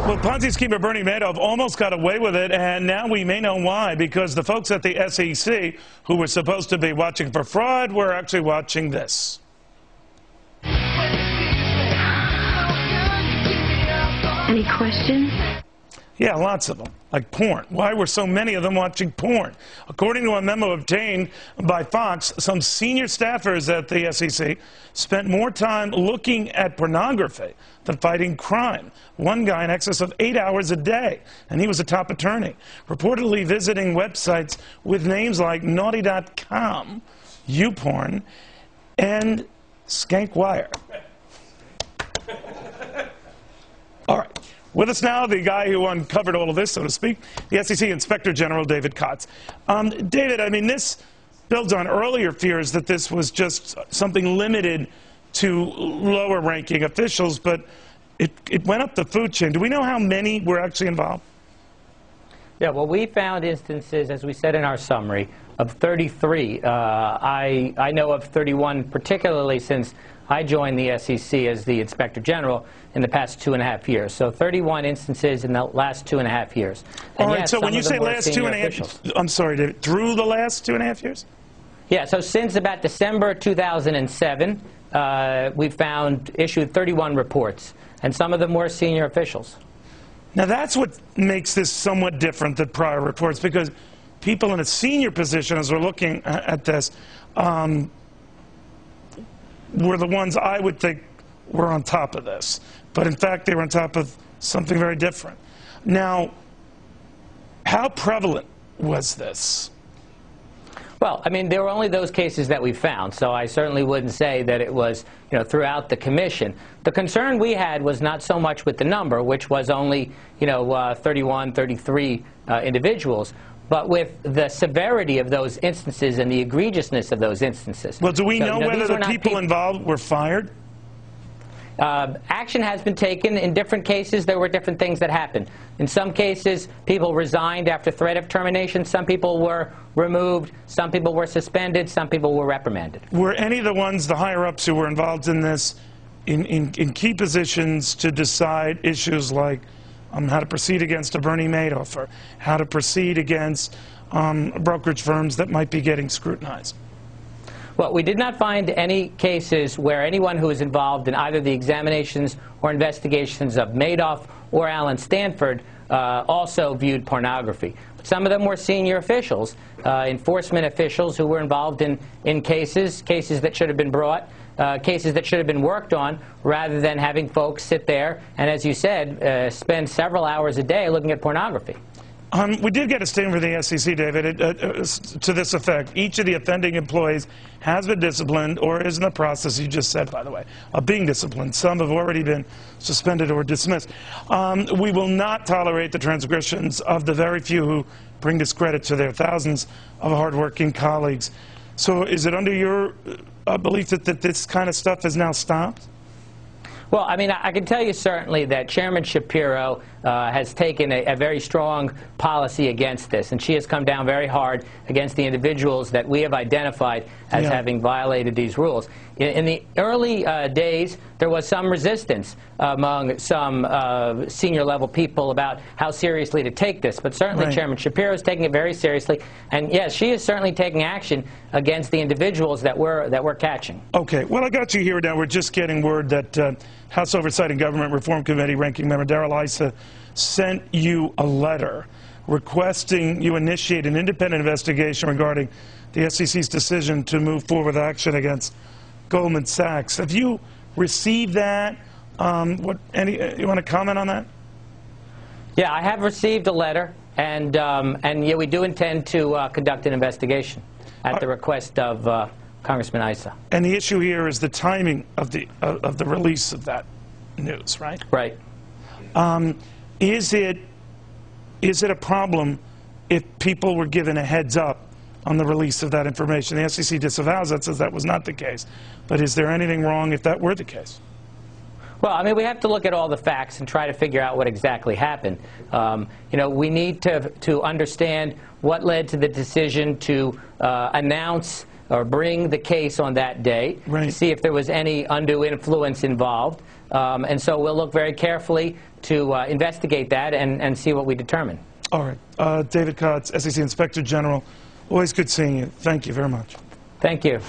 Well, Ponzi schemer Bernie Madoff almost got away with it, and now we may know why, because the folks at the SEC who were supposed to be watching for fraud were actually watching this. Any questions? Yeah, lots of them, like porn. Why were so many of them watching porn? According to a memo obtained by Fox, some senior staffers at the SEC spent more time looking at pornography than fighting crime. One guy in excess of 8 hours a day, and he was a top attorney, reportedly visiting websites with names like naughty.com, YouPorn, and Skankwire. All right. With us now, the guy who uncovered all of this, so to speak, the SEC Inspector General, David Kotz. David, I mean, this builds on earlier fears that this was just something limited to lower-ranking officials, but it went up the food chain. Do we know how many were actually involved? Yeah, well, we found instances, as we said in our summary, of 33. I know of 31, particularly since I joined the SEC as the Inspector General in the past 2.5 years. So 31 instances in the last 2.5 years. And all right, yes, so when you say last 2.5 years, I'm sorry, David, through the last 2.5 years? Yeah, so since about December 2007, we've issued 31 reports, and some of them were senior officials. Now that's what makes this somewhat different than prior reports, because people in a senior position, as we're looking at this, were the ones I would think were on top of this. But in fact, they were on top of something very different. Now, how prevalent was this? Well, I mean, there were only those cases that we found, so I certainly wouldn't say that it was, throughout the commission. The concern we had was not so much with the number, which was only, 31, 33 individuals, but with the severity of those instances and the egregiousness of those instances. Well, do we know whether the people involved were fired? Action has been taken. In different cases, there were different things that happened. In some cases, people resigned after threat of termination. Some people were removed. Some people were suspended. Some people were reprimanded. Were any of the ones, the higher-ups who were involved in this, in key positions to decide issues like how to proceed against a Bernie Madoff or how to proceed against brokerage firms that might be getting scrutinized? Well, we did not find any cases where anyone who was involved in either the examinations or investigations of Madoff or Alan Stanford also viewed pornography. But some of them were senior officials, enforcement officials who were involved in cases that should have been brought, cases that should have been worked on, rather than having folks sit there and, as you said, spend several hours a day looking at pornography. We did get a statement from the SEC, David, to this effect. Each of the offending employees has been disciplined or is in the process, you just said, by the way, of being disciplined. Some have already been suspended or dismissed. We will not tolerate the transgressions of the very few who bring discredit to their thousands of hardworking colleagues. So is it under your belief that this kind of stuff has now stopped? Well, I mean, I can tell you certainly that Chairman Shapiro has taken a very strong policy against this, and she has come down very hard against the individuals that we have identified as having violated these rules. In the early days, there was some resistance among some senior-level people about how seriously to take this, but certainly Chairman Shapiro is taking it very seriously, and yes, she is certainly taking action against the individuals that we're catching. Okay, well, I got you here now. We're just getting word that House Oversight and Government Reform Committee Ranking Member Darrell Issa sent you a letter requesting you initiate an independent investigation regarding the SEC's decision to move forward with action against Goldman Sachs. Have you received that? You want to comment on that? Yeah, I have received a letter, and yeah, we do intend to conduct an investigation at the request of Congressman Issa. And the issue here is the timing of the release of that news, right? Right. Is it a problem if people were given a heads up on the release of that information? The SEC disavows that, says that was not the case. But is there anything wrong if that were the case? Well, I mean, we have to look at all the facts and try to figure out what exactly happened. We need to understand what led to the decision to announce or bring the case on that day, to see if there was any undue influence involved. And so we'll look very carefully to investigate that and see what we determine. All right. David Kotz, SEC Inspector General. Always good seeing you. Thank you very much. Thank you.